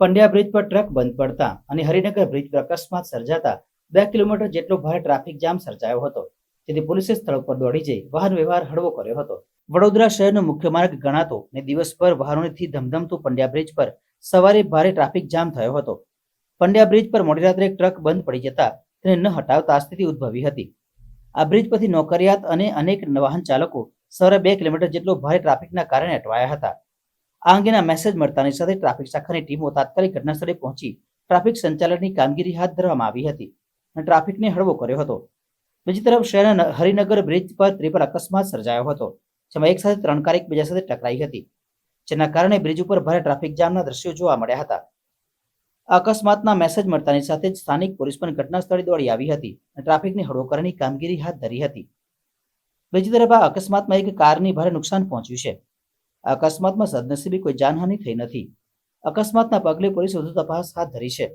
Pandya bridge પર truck બંધ પડતા અને હરિનગર બ્રિજ પર અકસ્માત સર્જાતા 2 કિલોમીટર જેટલો ભારે ટ્રાફિક જામ સર્જાયો હતો, જેથી પોલીસે સ્થળ પર દોડી જઈ વાહન વ્યવહાર હળવો કર્યો હતો. વડોદરા શહેરનો મુખ્ય માર્ગ ગણાતો અને દિવસભર વાહનોથી ધમધમતું પંડ્યા બ્રિજ પર સવારે ભારે ટ્રાફિક જામ થયો હતો. પંડ્યા બ્રિજ પર મોડી રાત્રે એક ટ્રક બંધ પડી જતા તેને ન હટાવતા સ્થિતિ ઉદ્ભવી હતી. આ બ્રિજ પરથી નોકરિયાત અને અનેક વાહન ચાલકો સવારે 2 કિલોમીટર જેટલો ભારે ટ્રાફિકના કારણે અટવાયા હતા. આ અંગેના મેસેજ મળતાની સાથે ટ્રાફિક શાખાની ટીમો તાત્કાલિક ઘટનાસ્થળે પહોંચી ટ્રાફિક સંચાલનની કામગીરી હાથ ધરવામાં આવી હતી અને ટ્રાફિકને હળવો કર્યો હતો. બીજી તરફ શહેરના હરિનગર બ્રિજ પર ત્રિપલ અકસ્માત સર્જાયો હતો, જેમાં એક સાથે 3 કાર એકબીજા સાથે ટકરાઈ હતી, જેના કારણે બ્રિજ ઉપર ભારે ટ્રાફિક જામના દ્રશ્યો જોવા મળ્યા હતા. આ અકસ્માતના મેસેજ મળતાની સાથે જ સ્થાનિક પોલીસ પણ ઘટના સ્થળે દોડી આવી હતી અને ટ્રાફિકને હળવો કરવાની કામગીરી હાથ ધરી હતી. બીજી તરફ આ અકસ્માતમાં એક કારને ભારે નુકસાન પહોંચ્યું છે. આ અકસ્માતમાં સદનસીબે કોઈ જાનહાનિ થઈ નથી. અકસ્માતના પગલે પોલીસે વધુ તપાસ હાથ ધરી છે.